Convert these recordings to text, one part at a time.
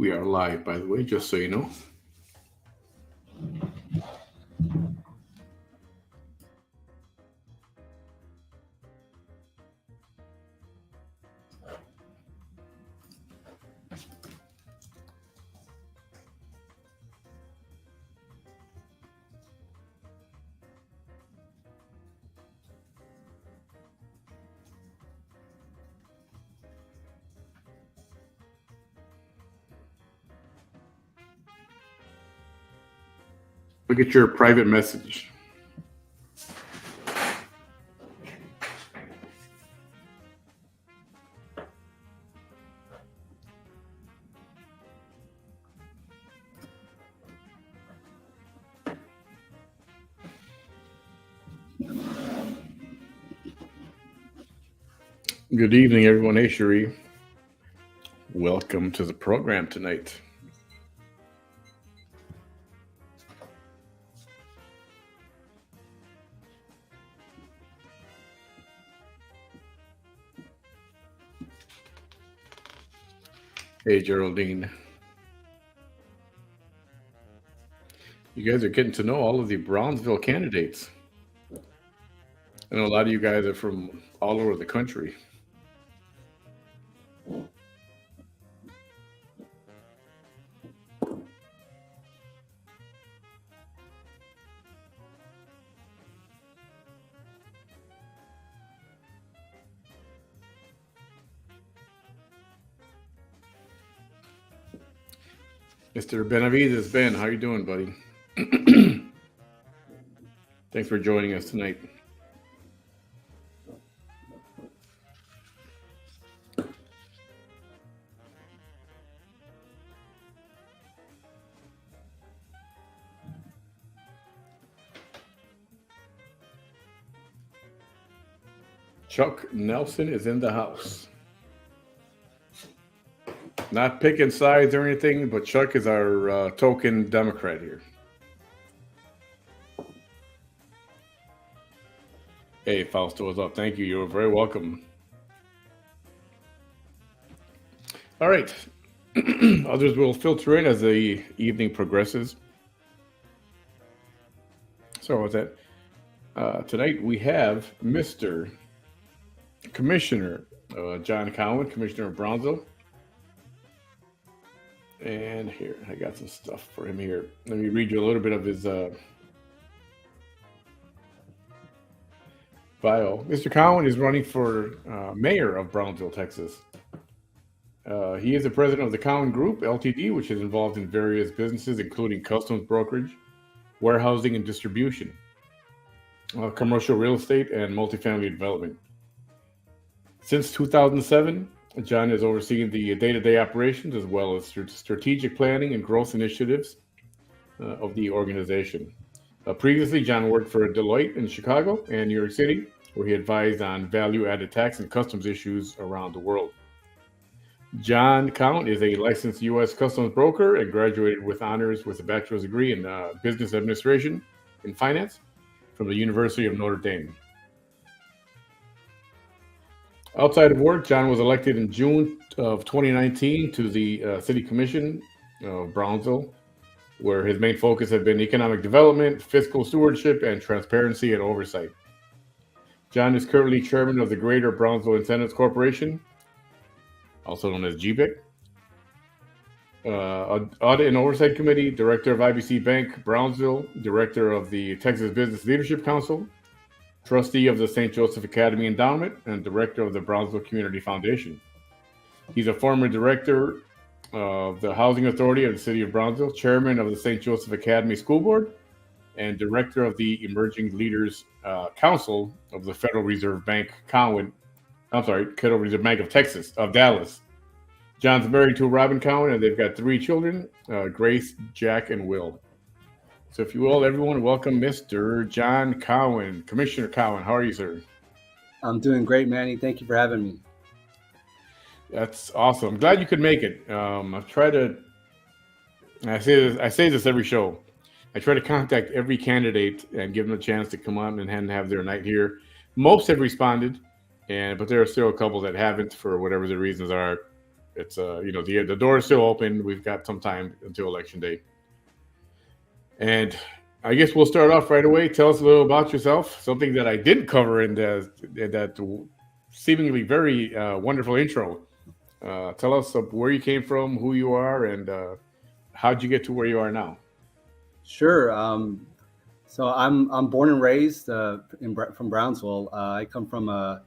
We are live, by the way, just so you know. Look at your private message. Good evening, everyone. Hey, Cherie. Welcome to the program tonight. Hey, Geraldine. You guys are getting to know all of the Brownsville candidates. I know a lot of you guys are from all over the country. Mr. Benavides, Ben, how you doing, buddy? Thanks for joining us tonight. Chuck Nelson is in the house. Not picking sides or anything, but Chuck is our token Democrat here. Hey, Fausto, what's up? Thank you. You're very welcome. All right. Others will filter in as the evening progresses. Sorry about that. Tonight we have Mr. Commissioner John Cowen, Commissioner of Brownsville. And here, I got some stuff for him here. Let me read you a little bit of his bio. Mr. Cowen is running for mayor of Brownsville, Texas. He is the president of the Cowen Group, Ltd., which is involved in various businesses, including customs brokerage, warehousing and distribution, commercial real estate, and multifamily development. Since 2007, John has overseen the day-to-day operations as well as strategic planning and growth initiatives of the organization. Previously, John worked for Deloitte in Chicago and New York City, where he advised on value-added tax and customs issues around the world. John Cowen is a licensed U.S. customs broker and graduated with honors with a bachelor's degree in business administration and finance from the University of Notre Dame. Outside of work, John was elected in June of 2019 to the City Commission of Brownsville, where his main focus has been economic development, fiscal stewardship, and transparency and oversight. John is currently chairman of the Greater Brownsville Incentives Corporation, also known as GBIC, Audit and Oversight Committee, director of IBC Bank Brownsville, director of the Texas Business Leadership Council, trustee of the St. Joseph Academy Endowment, and director of the Brownsville Community Foundation. He's a former director of the Housing Authority of the City of Brownsville, chairman of the St. Joseph Academy School Board, and director of the Emerging Leaders Council of the Federal Reserve Bank Federal Reserve Bank of Texas, of Dallas. John's married to Robin Cowen, and they've got 3 children, Grace, Jack, and Will. So if you will, everyone, welcome Mr. John Cowen. Commissioner Cowen, how are you, sir? I'm doing great, Manny. Thank you for having me. That's awesome. I'm glad you could make it. I've tried to, I say this every show. I try to contact every candidate and give them a chance to come on and have their night here. Most have responded, but there are still a couple that haven't for whatever the reasons are. It's the door is still open. We've got some time until election day, and I guess we'll start off right away. Tell us a little about yourself. Something that I didn't cover in that seemingly very wonderful intro. Tell us where you came from, who you are, and how'd you get to where you are now. Sure. So I'm born and raised from Brownsville. I come from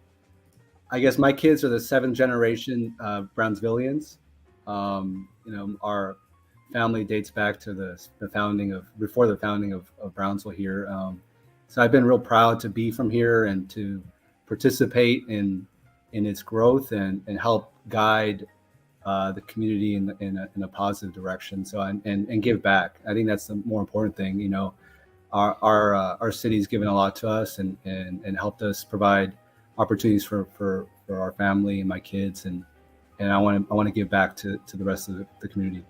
I guess my kids are the seventh generation Brownsvillians. Our family dates back to the founding of before the founding of Brownsville here. So I've been real proud to be from here and to participate in its growth and help guide the community in a positive direction. So and give back. I think that's the more important thing. Our city's given a lot to us and helped us provide opportunities for our family and my kids and I want to give back to the rest of the community.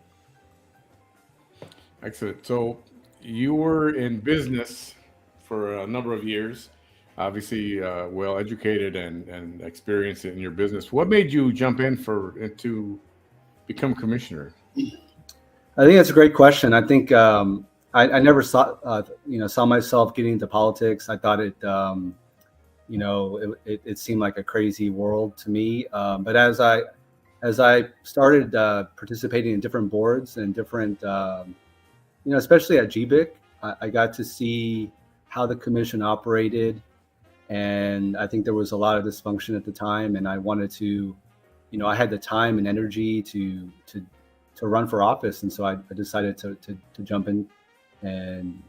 Excellent. So you were in business for a number of years, obviously well educated and experienced in your business. What made you jump into become commissioner? I think that's a great question. I think I never saw myself getting into politics. I thought it seemed like a crazy world to me. But as I started participating in different boards and different, especially at GBIC, I got to see how the commission operated. And I think there was a lot of dysfunction at the time. And I wanted to, I had the time and energy to run for office. And so I decided to jump in and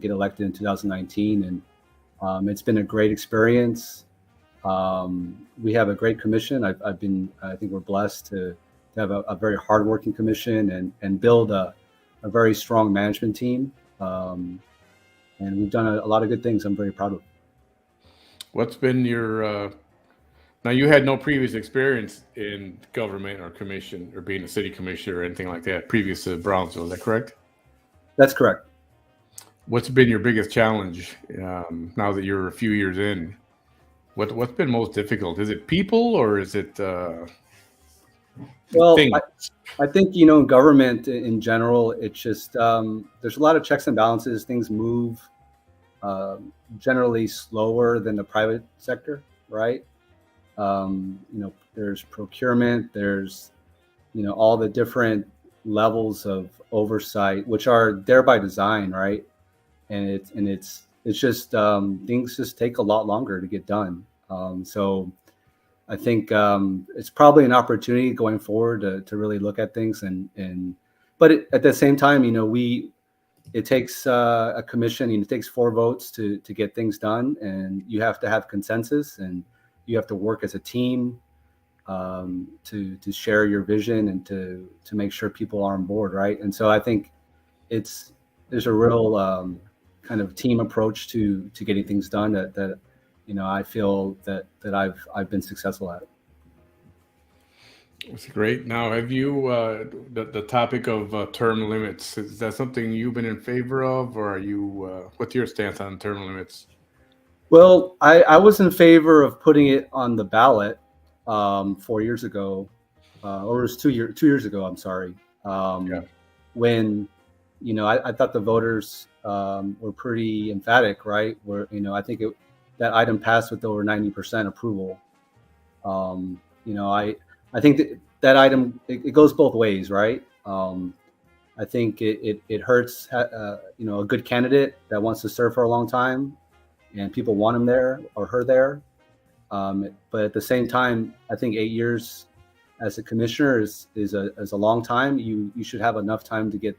get elected in 2019. And it's been a great experience. We have a great commission. I think we're blessed to have a very hardworking commission and build a very strong management team. And we've done a lot of good things I'm very proud of. What's been your now you had no previous experience in government or commission or being a city commissioner or anything like that previous to Brownsville, is that correct? That's correct. What's been your biggest challenge now that you're a few years in? What's been most difficult? Is it people or is it Well, things? I think, government in general, it's just there's a lot of checks and balances. Things move generally slower than the private sector, right? There's procurement, there's, all the different levels of oversight, which are there by design, right? And it's just things just take a lot longer to get done. So I think it's probably an opportunity going forward to really look at things but at the same time, it takes a commission, it takes 4 votes to get things done, and you have to have consensus and you have to work as a team to share your vision and to make sure people are on board, right? And so I think there's a real kind of team approach to getting things done that I feel that I've been successful at. That's great. Now, have you the topic of term limits? Is that something you've been in favor of, or are you? What's your stance on term limits? Well, I was in favor of putting it on the ballot 4 years ago, or it was 2 years ago. I'm sorry. Yeah. When I thought the voters were pretty emphatic, right? Where I think that item passed with over 90% approval. I think that item it goes both ways, right? I think it hurts a good candidate that wants to serve for a long time, and people want him there or her there. But at the same time, I think 8 years as a commissioner is a long time. You should have enough time to get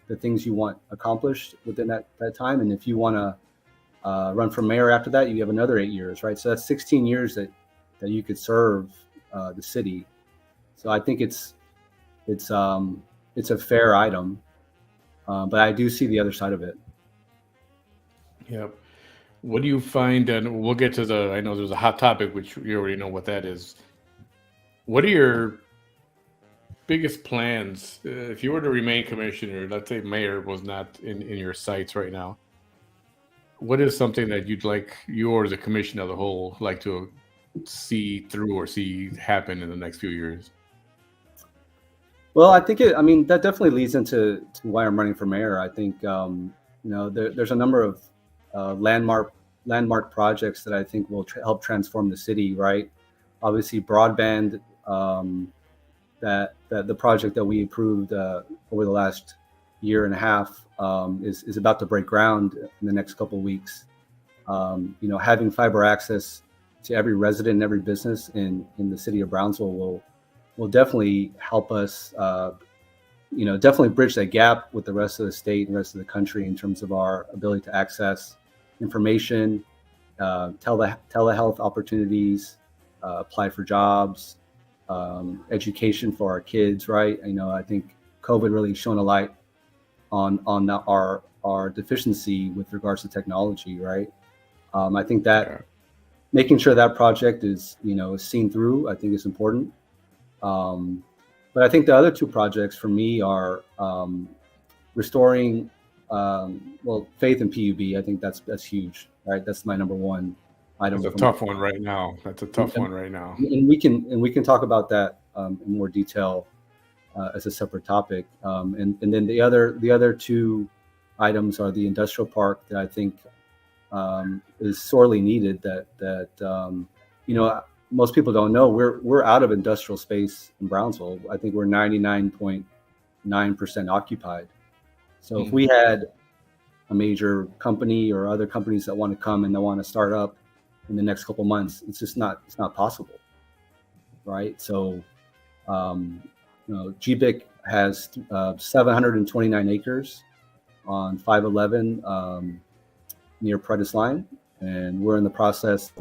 the things you want accomplished within that time. And if you want to run for mayor after that, you have another 8 years, right? So that's 16 years that you could serve the city. So I think it's a fair item, but I do see the other side of it. Yep. What do you find? And we'll get to I know there's a hot topic, which you already know what that is. What are your biggest plans if you were to remain commissioner? Let's say mayor was not in your sights right now. What is something that you'd like, you or the commission as a whole, like to see through or see happen in the next few years? Well, I think I mean, that definitely leads into why I'm running for mayor. I think there's a number of landmark projects that I think will help transform the city. Right, obviously broadband. That the project that we approved over the last year and a half is about to break ground in the next couple of weeks. Having fiber access to every resident and every business in the city of Brownsville will definitely help us, definitely bridge that gap with the rest of the state and the rest of the country in terms of our ability to access information, telehealth opportunities, apply for jobs, education for our kids. Right. I think COVID really shone a light on our deficiency with regards to technology. Right. I think that Yeah. making sure that project is seen through, I think is important. Um, but I think the other two projects for me are restoring, faith in PUB. I think that's huge, right? That's my number one That's item a for my, tough one right now. That's a tough one right now. and we can talk about that in more detail as a separate topic. And then the other two items are the industrial park that I think is sorely needed. Most people don't know we're out of industrial space in Brownsville. I think we're 99.9% occupied. So if Mm. we had a major company or other companies that want to come and they want to start up in the next couple months, it's not possible, right? So GBIC has 729 acres on 511 near Prentice Line, and we're in the process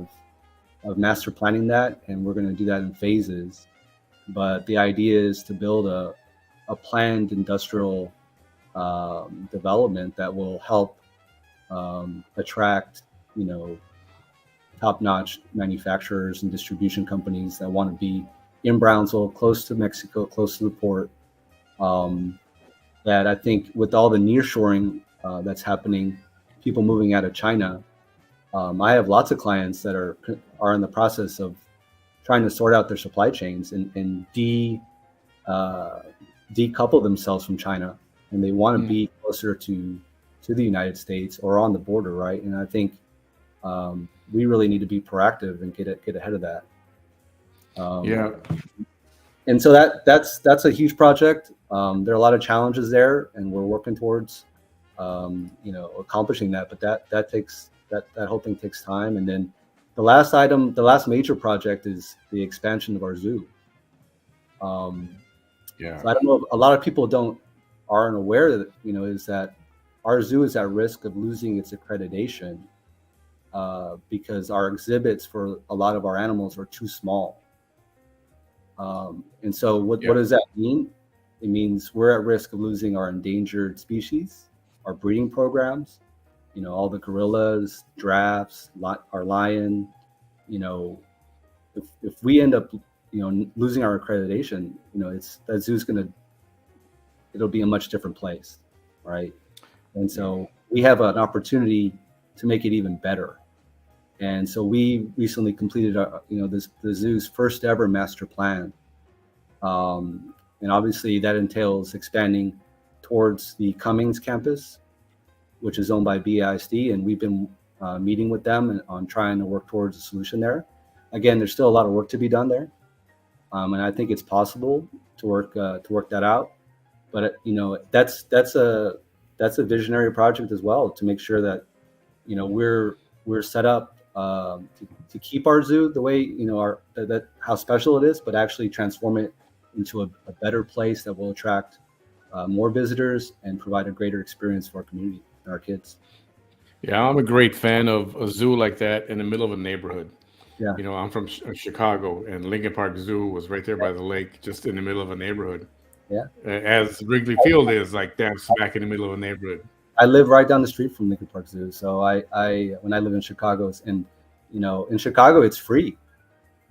of master planning that, and we're going to do that in phases. But the idea is to build a planned industrial development that will help attract, top-notch manufacturers and distribution companies that want to be in Brownsville, close to Mexico, close to the port. That I think with all the nearshoring that's happening, people moving out of China, I have lots of clients that are in the process of trying to sort out their supply chains and decouple themselves from China, and they want to be closer to the United States or on the border, right? And I think we really need to be proactive and get ahead of that. Yeah. And so that's a huge project. There are a lot of challenges there, and we're working towards accomplishing that. But that whole thing takes time. And then the last major project is the expansion of our zoo. Yeah. So I don't know if a lot of people aren't aware that is that our zoo is at risk of losing its accreditation because our exhibits for a lot of our animals are too small. And so what does that mean? It means we're at risk of losing our endangered species, our breeding programs, all the gorillas, giraffes, our lion. If we end up losing our accreditation, that zoo's it'll be a much different place, right? And so we have an opportunity to make it even better. And so we recently completed the zoo's first ever master plan. And obviously that entails expanding towards the Cummings campus, which is owned by BISD. And we've been meeting with them on trying to work towards a solution there. Again, there's still a lot of work to be done there. And I think it's possible to work that out. But that's a visionary project as well, to make sure that we're set up to keep our zoo the way that how special it is, but actually transform it into a better place that will attract more visitors and provide a greater experience for our community and our kids. Yeah, I'm a great fan of a zoo like that in the middle of a neighborhood. Yeah. I'm from Chicago, and Lincoln Park Zoo was right there by the lake, just in the middle of a neighborhood. Yeah. As Wrigley Field is, like, that's smack in the middle of a neighborhood. I live right down the street from Lincoln Park Zoo. So I when I live in Chicago, in Chicago, it's free.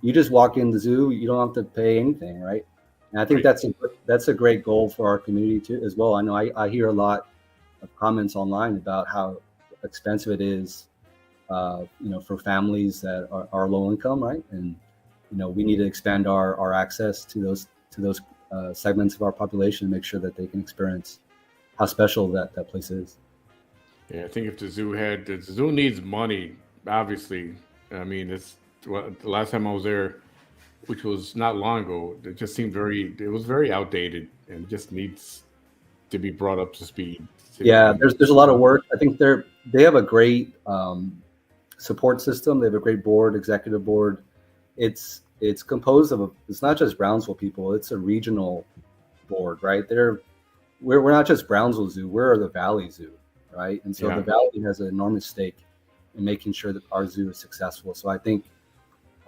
You just walk in the zoo, you don't have to pay anything, right? And I think that's a great goal for our community too, as well. I know I hear a lot of comments online about how expensive it is, for families that are low income, right? And we need to expand our access to those segments of our population, make sure that they can experience how special that place is. Yeah, I think if the zoo needs money, obviously. I mean, the last time I was there, which was not long ago, it was very outdated and just needs to be brought up to speed. Yeah, And there's a lot of work. I think they have a great support system. They have a great board, executive board. It's composed of it's not just Brownsville people. It's a regional board, right? We're not just Brownsville Zoo. We're the Valley Zoo, right? And so yeah, the Valley has an enormous stake in making sure that our zoo is successful. So I think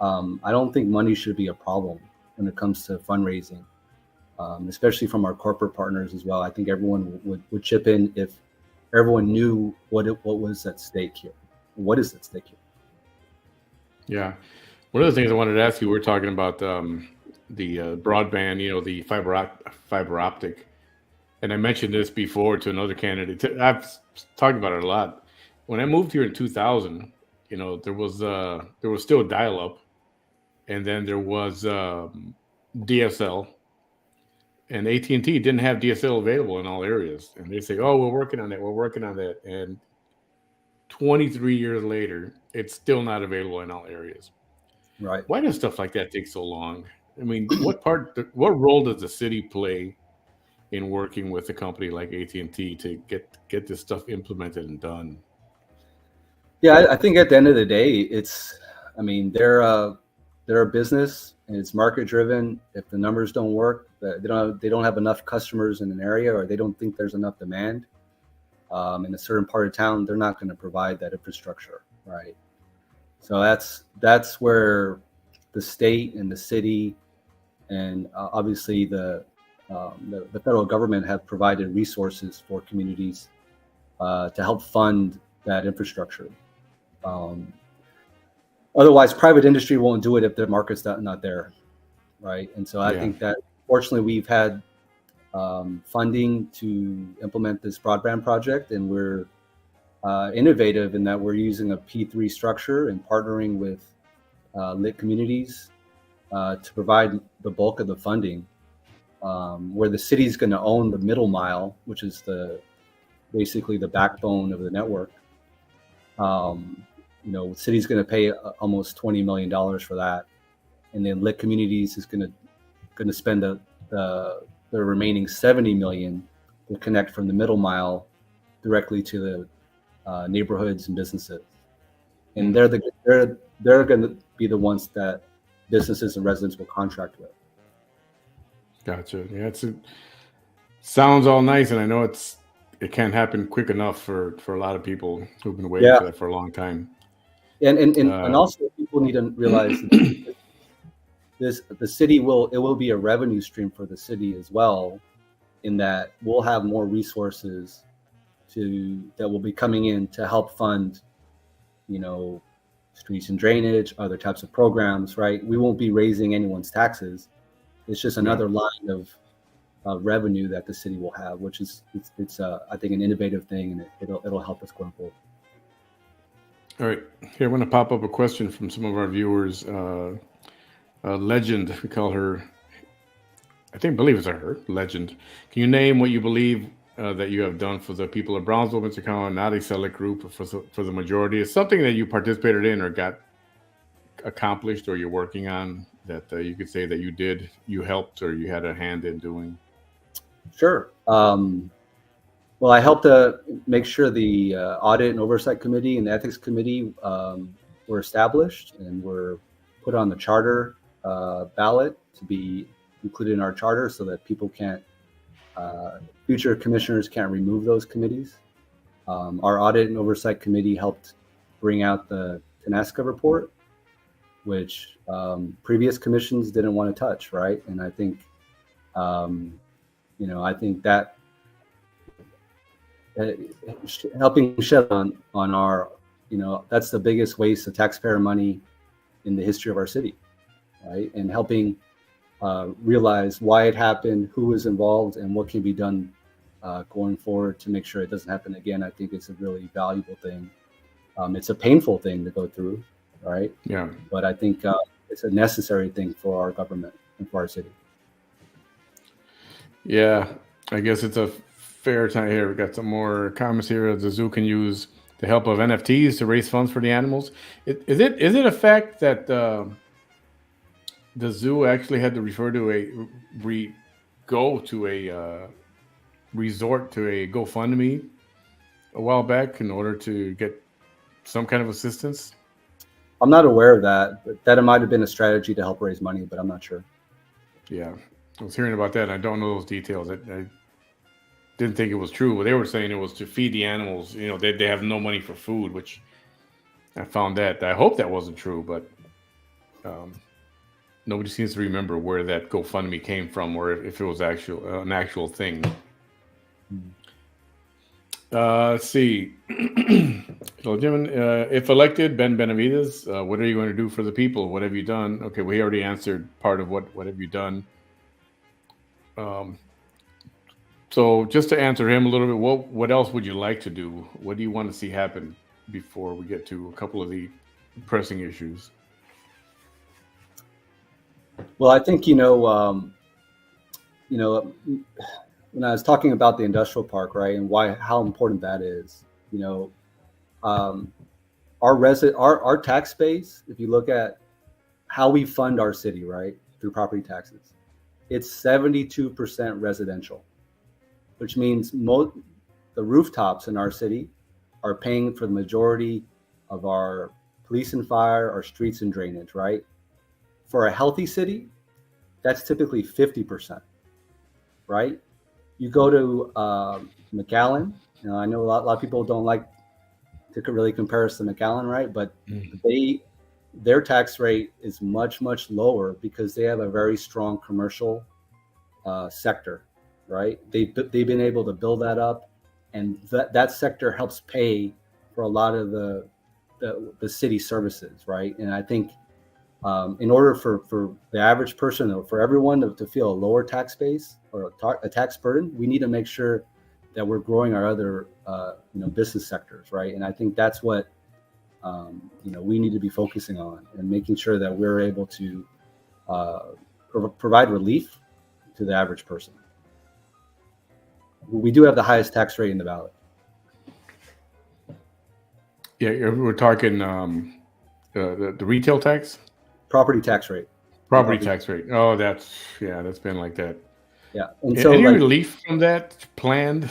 I don't think money should be a problem when it comes to fundraising, especially from our corporate partners as well. I think everyone would chip in if everyone knew what was at stake here. What is at stake here? yeah. One of the things I wanted to ask you, we're talking about the broadband, the fiber optic, and I mentioned this before to another candidate. I've talked about it a lot. When I moved here in 2000, there was still dial up, and then there was DSL, and AT&T didn't have DSL available in all areas, and they say, "Oh, we're working on that," and 23 years later, it's still not available in all areas. Right. Why does stuff like that take so long? I mean, what role does the city play in working with a company like AT&T to get this stuff implemented and done? Yeah, I think at the end of the day, I mean, they're a business and it's market driven. If the numbers don't work, they don't have enough customers in an area, or they don't think there's enough demand in a certain part of town, they're not going to provide that infrastructure, right? So that's where the state and the city and obviously the federal government have provided resources for communities to help fund that infrastructure. Otherwise, private industry won't do it if the market's not there, right? And so I Yeah. think that fortunately we've had funding to implement this broadband project, and we're innovative in that we're using a P3 structure and partnering with lit communities to provide the bulk of the funding, where the city's going to own the middle mile, which is basically the backbone of the network. The city's going to pay almost $20 million for that, and then lit communities is going to spend the remaining $70 million to connect from the middle mile directly to the neighborhoods and businesses, and they're going to be the ones that businesses and residents will contract with. Gotcha. Yeah, sounds all nice, and I know it can't happen quick enough for a lot of people who've been waiting for that for a long time. And also people need to realize that the city will be a revenue stream for the city as well, in that we'll have more resources that will be coming in to help fund, streets and drainage, other types of programs, right? We won't be raising anyone's taxes. It's just another line of revenue that the city will have, which is it's I think an innovative thing, and it'll help us going forward. All right, here I'm going to pop up a question from some of our viewers. Legend, we call her. Believe it's her, Legend. Can you name what you believe that you have done for the people of Brownsville, Mr. Cowen, not a select group, for the majority? It's something that you participated in or got accomplished or you're working on that you could say that you helped or you had a hand in doing? Sure. Well, I helped to make sure the Audit and Oversight Committee and the Ethics Committee were established and were put on the charter ballot to be included in our charter, so that future commissioners can't remove those committees. Our Audit and Oversight Committee helped bring out the TANASCA report, which previous commissions didn't want to touch, right? And I think, I think that helping shed on our, that's the biggest waste of taxpayer money in the history of our city, right? And helping realize why it happened, who was involved, and what can be done going forward to make sure it doesn't happen again. I think it's a really valuable thing. It's a painful thing to go through, right? Yeah. But I think it's a necessary thing for our government and for our city. Yeah, I guess it's a fair time here. We got some more comments here. The zoo can use the help of NFTs to raise funds for the animals. Is it a fact that the zoo actually had to refer to re, go to a resort to a GoFundMe a while back in order to get some kind of assistance? I'm not aware of that, but that it might have been a strategy to help raise money, but I'm not sure. Yeah, I was hearing about that. And I don't know those details. I didn't think it was true, but they were saying it was to feed the animals. They have no money for food, which I found that. I hope that wasn't true, but um, nobody seems to remember where that GoFundMe came from, or if it was an actual thing. Let's see. So, Jim, if elected, Ben Benavides, what are you going to do for the people? What have you done? Okay, we already answered part of what have you done. Um, so, just to answer him a little bit, what else would you like to do? What do you want to see happen before we get to a couple of the pressing issues? Well, I think when I was talking about the industrial park, right, and how important that is, um, our tax base. If you look at how we fund our city, right, through property taxes, it's 72% residential, which means the rooftops in our city are paying for the majority of our police and fire, our streets and drainage, right? For a healthy city, that's typically 50%, right? You go to McAllen. I know a lot of people don't like to really compare us to McAllen, right? But their tax rate is much, much lower because they have a very strong commercial sector, right? They've been able to build that up, and that sector helps pay for a lot of the city services, right? And I think in order for the average person or for everyone to feel a lower tax base or a tax burden, we need to make sure that we're growing our other business sectors, right? And I think that's what we need to be focusing on, and making sure that we're able to provide relief to the average person. We do have the highest tax rate in the valley. Yeah, we're talking the retail tax, Property tax rate. property tax rate. Oh, that's been like that. Yeah, and so Any relief from that planned?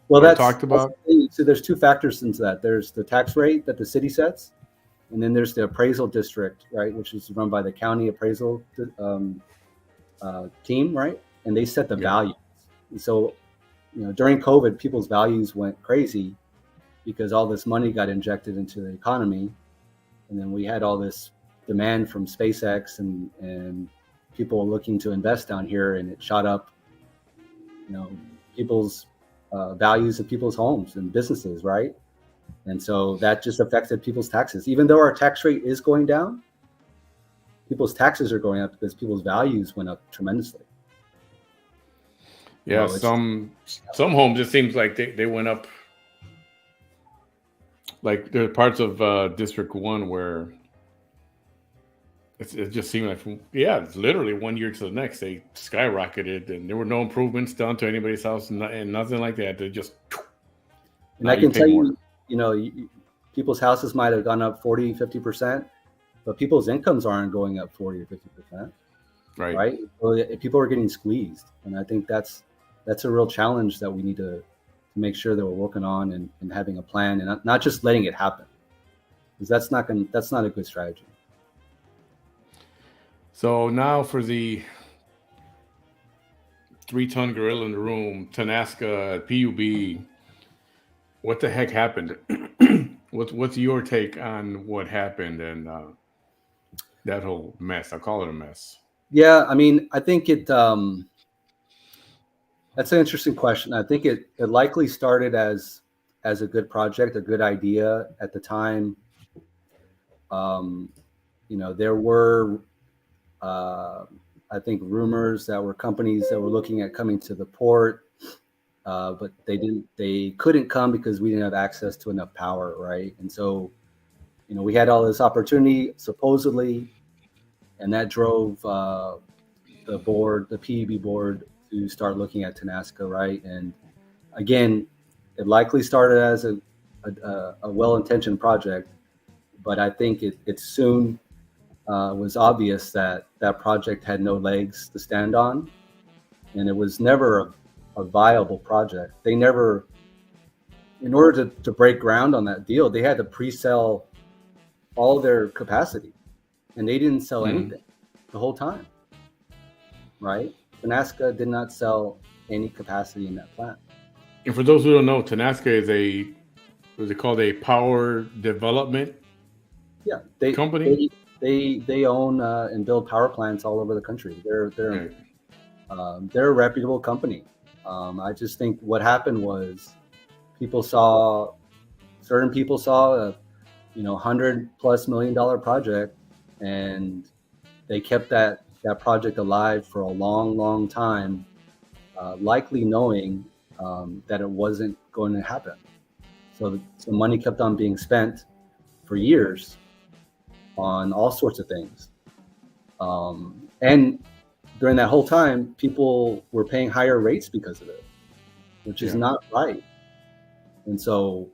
Well, or talked about. So there's two factors into that. There's the tax rate that the city sets, and then there's the appraisal district, right, which is run by the county appraisal team, right, and they set the values. And so, during COVID, people's values went crazy because all this money got injected into the economy, and then we had all this demand from SpaceX and people looking to invest down here, and it shot up, people's values of people's homes and businesses, right? And so that just affected people's taxes. Even though our tax rate is going down, people's taxes are going up because people's values went up tremendously. Yeah, some homes, it seems like they went up. Like there are parts of District 1 where it just seemed like, it's literally 1 year to the next, they skyrocketed, and there were no improvements done to anybody's house and nothing like that. They just. And I can tell you, people's houses might have gone up 40, 50%, but people's incomes aren't going up 40 or 50%. Right. So people are getting squeezed. And I think that's a real challenge that we need to make sure that we're working on and having a plan, and not just letting it happen, because that's not a good strategy. So now for the 3-ton gorilla in the room, Tanasca, PUB, what the heck happened? What's your take on what happened and that whole mess? I'll call it a mess. Yeah, I mean, I think that's an interesting question. I think it likely started as a good project, a good idea at the time. There were I think rumors that were companies that were looking at coming to the port, but they couldn't come because we didn't have access to enough power, right? And so, we had all this opportunity supposedly, and that drove the PUB board to start looking at Tenasca, right? And again, it likely started as a well-intentioned project, but I think it soon was obvious that that project had no legs to stand on, and it was never a viable project. They never, in order to break ground on that deal, they had to pre-sell all their capacity, and they didn't sell anything the whole time, right? Tenasca did not sell any capacity in that plant. And for those who don't know, Tenasca is what's it called, a power development Yeah, company? they own and build power plants all over the country. Right. They're a reputable company. I just think what happened was certain people saw a $100+ million project, and they kept that project alive for a long time, likely knowing that it wasn't going to happen. So money kept on being spent for years on all sorts of things. And during that whole time, people were paying higher rates because of it, which is not right. And so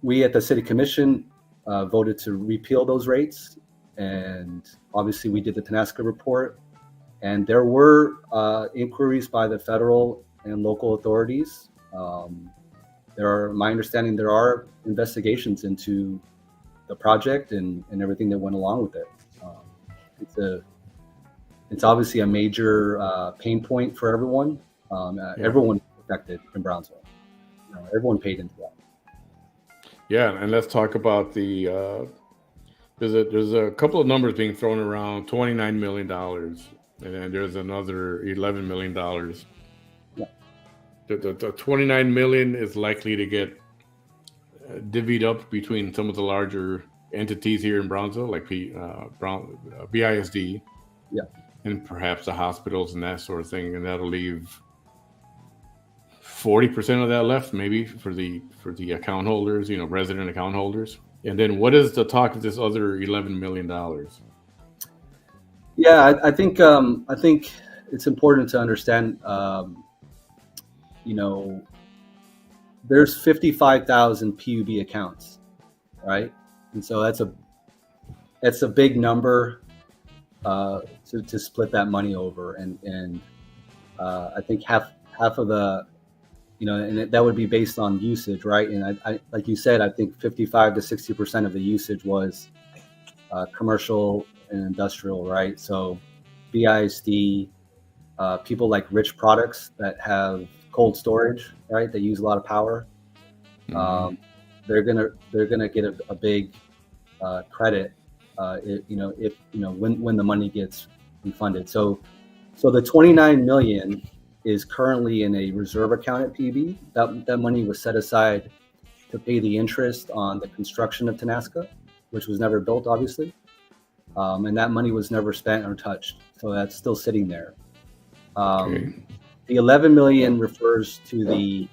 we at the city commission voted to repeal those rates. And obviously we did the Tenasca report. And there were inquiries by the federal and local authorities. My understanding, there are investigations into the project and everything that went along with it. It's obviously a major pain point for everyone. Everyone affected in Brownsville. Everyone paid into that. Yeah, and let's talk about the. There's a couple of numbers being thrown around: $29 million, and then there's another $11 million. Yeah. The $29 million is likely to get divvied up between some of the larger entities here in Brownsville, like BISD, and perhaps the hospitals and that sort of thing, and that'll leave 40% of that left, maybe for the account holders, resident account holders. And then what is the talk of this other $11 million? Yeah, I think it's important to understand. There's 55,000 PUB accounts, right? And so that's a big number to split that money over, and I think half of the, and that would be based on usage, right? And I like you said, I think 55 to 60% of the usage was commercial and industrial, right? So BISD, people like Rich Products that have cold storage, right? They use a lot of power. They're gonna get a big credit, when the money gets refunded. So the 29 million is currently in a reserve account at PUB. That money was set aside to pay the interest on the construction of Tenasca, which was never built, obviously. And that money was never spent or touched. So that's still sitting there. The 11 million refers to the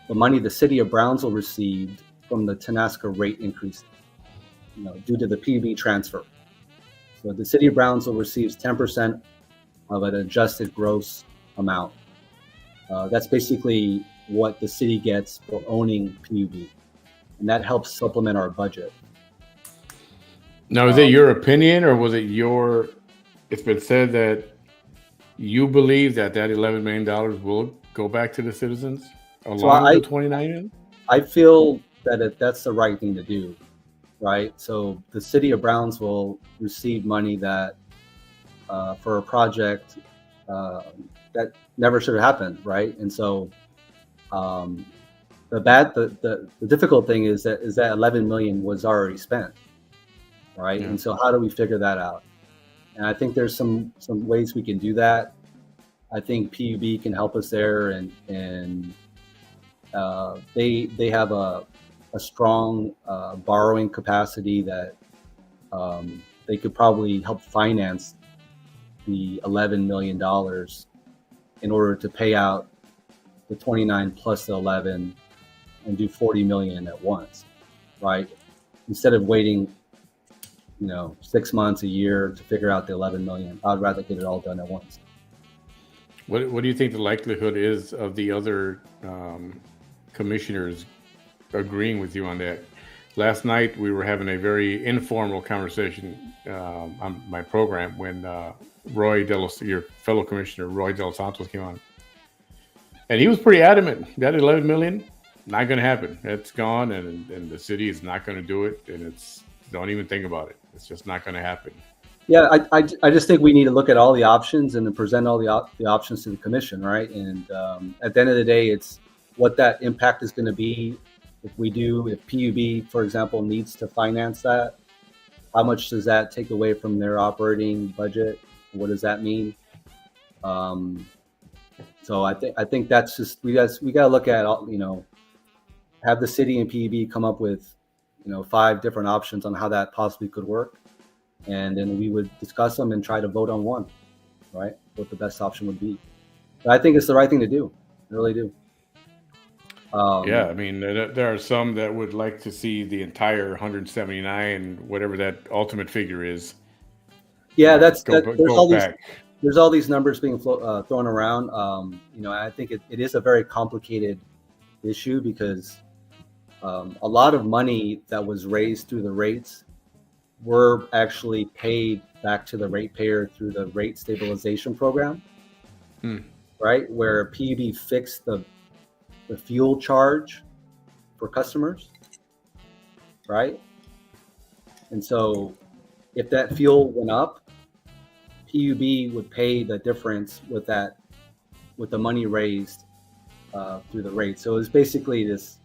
money the city of Brownsville received from the Tenasca rate increase, due to the PUB transfer. So the city of Brownsville receives 10% of an adjusted gross amount. That's basically what the city gets for owning PUB, and that helps supplement our budget. Now, is it your opinion, or was it your? It's been said that you believe that $11 million will go back to the citizens along with the 29 million? I feel that that's the right thing to do, right? So the city of Brownsville received money that for a project that never should have happened, right? And so the difficult thing is that 11 million was already spent, right? Yeah. And so how do we figure that out? And I think there's some ways we can do that. I think PUB can help us there, and they have a strong borrowing capacity that they could probably help finance the $11 million in order to pay out the 29 plus the 11 and do 40 million at once, right? Instead of waiting 6 months, a year to figure out the 11 million. I'd rather get it all done at once. What do you think the likelihood is of the other commissioners agreeing with you on that? Last night we were having a very informal conversation on my program when your fellow commissioner Roy De Los Santos came on, and he was pretty adamant that 11 million not going to happen. It's gone, and the city is not going to do it, and don't even think about it. It's just not going to happen. Yeah, I just think we need to look at all the options and then present all the options to the commission, right? And at the end of the day, it's what that impact is going to be. If PUB, for example, needs to finance that, how much does that take away from their operating budget? What does that mean? So I think that's just we got to look at have the city and PUB come up with 5 different options on how that possibly could work, and then we would discuss them and try to vote on one, right? What the best option would be. But I think it's the right thing to do. I really do. Yeah, I mean, there are some that would like to see the entire 179, whatever that ultimate figure is. Yeah, there's all these numbers being thrown around. I think it is a very complicated issue because a lot of money that was raised through the rates were actually paid back to the ratepayer through the rate stabilization program, right? Where PUB fixed the fuel charge for customers, right? And so if that fuel went up, PUB would pay the difference with the money raised through the rate. So it's basically this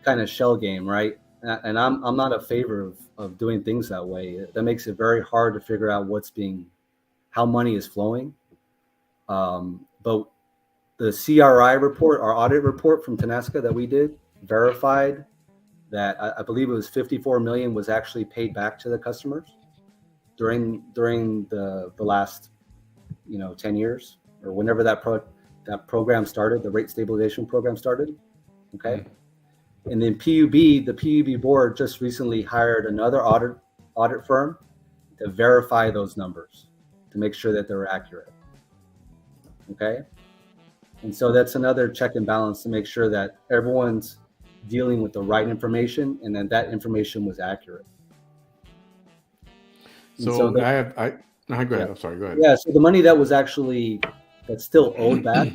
kind of shell game, right? And I'm not a favor of doing things that way. That makes it very hard to figure out how money is flowing. But the CRI report, our audit report from Tenasca that we did, verified that I believe it was 54 million was actually paid back to the customers during the last 10 years or whenever that program started, the rate stabilization program started. Okay. And then the PUB board just recently hired another audit firm to verify those numbers to make sure that they're accurate. Okay. And so that's another check and balance to make sure that everyone's dealing with the right information and that information was accurate. So go ahead. I'm sorry. Go ahead. Yeah. So the money that's still owed back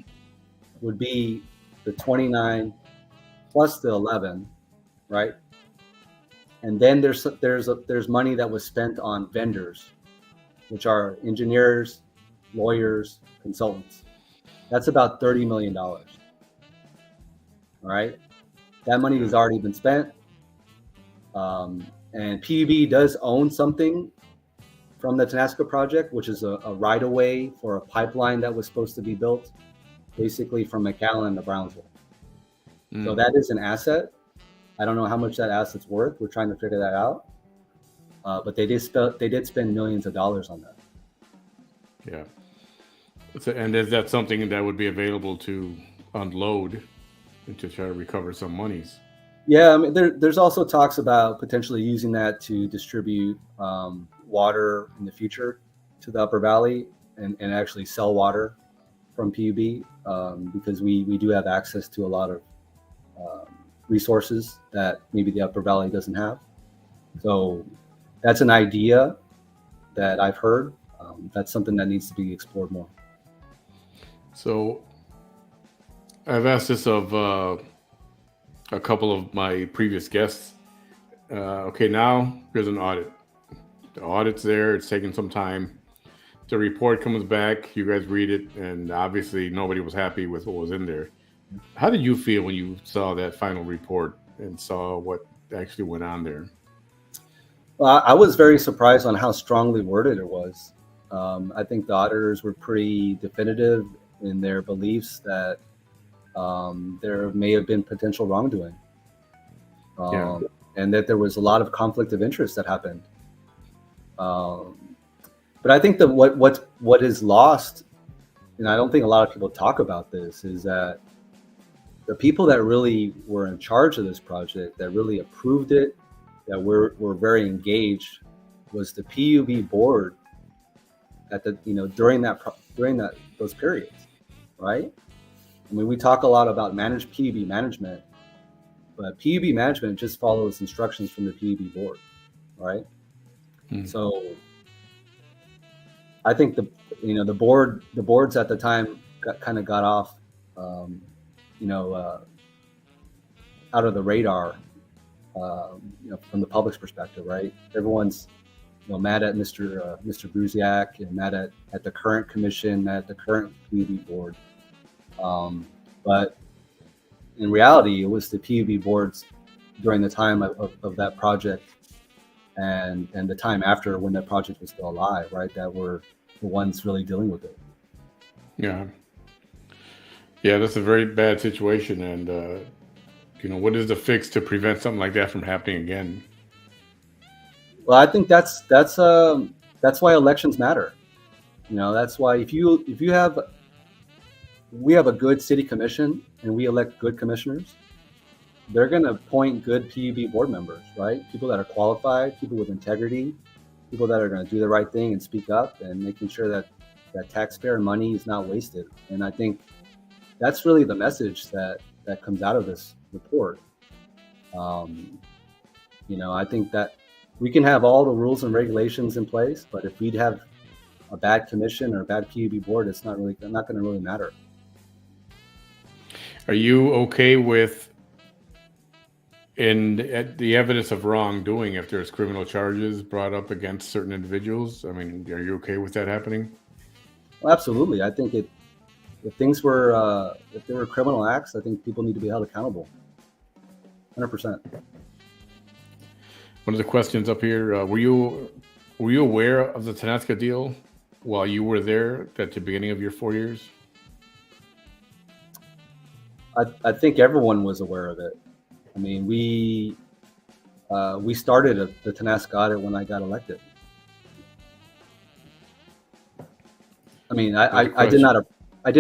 would be the 29 plus the 11, right? And then there's money that was spent on vendors, which are engineers, lawyers, consultants. That's about $30 million. All right. That money has already been spent. And PUB does own something from the Tenasca project, which is a right-of-way for a pipeline that was supposed to be built basically from McAllen to Brownsville. So that is an asset. I don't know how much that asset's worth. We're trying to figure that out. But they did spend millions of dollars on that. Yeah. So, and is that something that would be available to unload and to try to recover some monies? Yeah, I mean, there's also talks about potentially using that to distribute water in the future to the Upper Valley and actually sell water from PUB because we do have access to a lot of resources that maybe the Upper Valley doesn't have. So that's an idea that I've heard. That's something that needs to be explored more. So I've asked this of a couple of my previous guests. Okay, now there's an audit. The audit's there. It's taking some time. The report comes back. You guys read it, and obviously nobody was happy with what was in there. How did you feel when you saw that final report and saw what actually went on there? Well, I was very surprised on how strongly worded it was. I think the auditors were pretty definitive in their beliefs that there may have been potential wrongdoing, and that there was a lot of conflict of interest that happened. But I think that what is lost, and I don't think a lot of people talk about this, is that the people that really were in charge of this project, that really approved it, that were very engaged was the PUB board at the during that those periods, right? I mean, we talk a lot about managed PUB management, but PUB management just follows instructions from the PUB board, right? So I think the boards at the time got off, out of the radar, from the public's perspective, right? Everyone's mad at Mr. Brusiak and mad at the current commission, at the current PUB board. But in reality, it was the PUB boards during the time of that project and the time after, when that project was still alive, right, that were the ones really dealing with it. Yeah. Yeah, that's a very bad situation. And, what is the fix to prevent something like that from happening again? Well, I think that's why elections matter. That's why we have a good city commission and we elect good commissioners, they're going to appoint good PUB board members, right? People that are qualified, people with integrity, people that are going to do the right thing and speak up and making sure that taxpayer money is not wasted. And I think that's really the message that comes out of this report. I think that we can have all the rules and regulations in place, but if we'd have a bad commission or a bad PUB board, it's not going to really matter. Are you okay with the evidence of wrongdoing if there's criminal charges brought up against certain individuals? I mean, are you okay with that happening? Well, absolutely. I think if things were if there were criminal acts, I think people need to be held accountable. 100%. One of the questions up here: were you aware of the Tanasca deal while you were there at the beginning of your 4 years? I think everyone was aware of it. I mean, we started the Tanasca audit when I got elected. I mean, I did not. I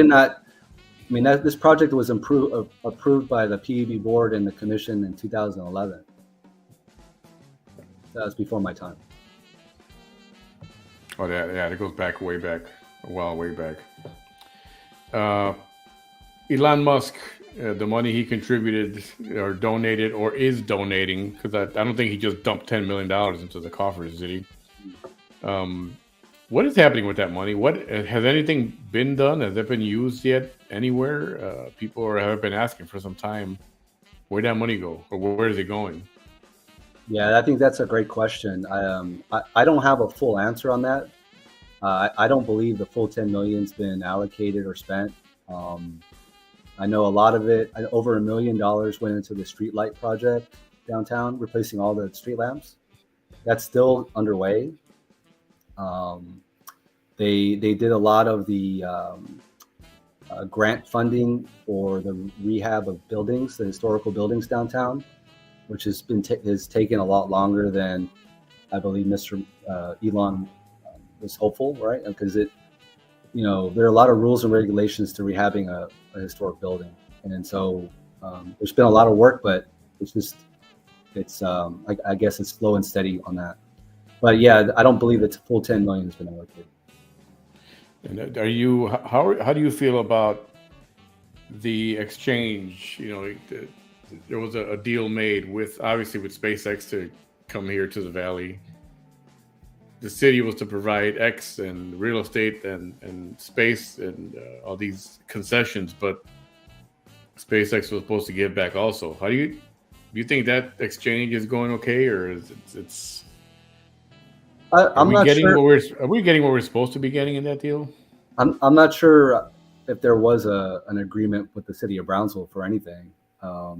mean, this project was approved by the PUB board and the commission in 2011. That was before my time. Oh, yeah, it goes back way back, a while, way back. Elon Musk, the money he contributed or donated or is donating, because I don't think he just dumped $10 million into the coffers, did he? What is happening with that money? What has anything been done? Has it been used yet anywhere? People have been asking for some time. Where'd that money go, or where is it going? Yeah, I think that's a great question. I don't have a full answer on that. I don't believe the full 10 million's been allocated or spent. I know a lot of it, over $1 million went into the street light project downtown, replacing all the street lamps. That's still underway. They did a lot of the grant funding for the rehab of buildings, the historical buildings downtown, which has taken a lot longer than I believe Mr. Elon was hopeful, right? Because there are a lot of rules and regulations to rehabbing a historic building, and so there's been a lot of work, but I guess it's slow and steady on that. But yeah, I don't believe the full 10 million has been allocated. And how do you feel about the exchange? There was a deal made with SpaceX to come here to the Valley. The city was to provide X and real estate and space and all these concessions, but SpaceX was supposed to give back also. Do you think that exchange is going okay, or is it's? Are we getting what we're supposed to be getting in that deal? I'm not sure if there was an agreement with the city of Brownsville for anything. I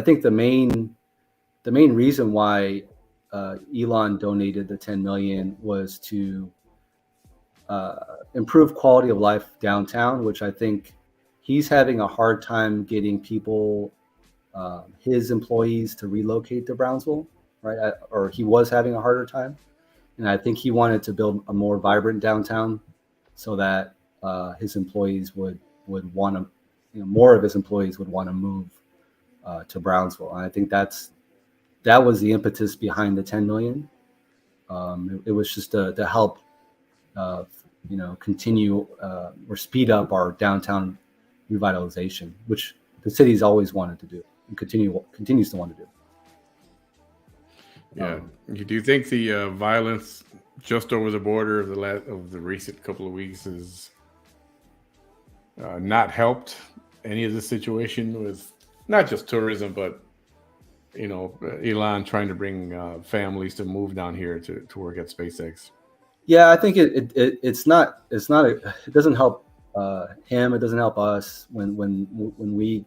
think the main reason why Elon donated the 10 million was to improve quality of life downtown, which I think he's having a hard time getting people, his employees, to relocate to Brownsville, right? Or he was having a harder time, and I think he wanted to build a more vibrant downtown so that his employees would want to, more of his employees would want to move to Brownsville. And I think that's that was the impetus behind the 10 million. It was just to help, uh, continue or speed up our downtown revitalization, which the city's always wanted to do and continues to want to do. Yeah. Um, Do you think the violence just over the border of the recent couple of weeks has not helped any of the situation with not just tourism, but Elon trying to bring families to move down here to work at SpaceX? yeah, I think it doesn't help him. It doesn't help us when we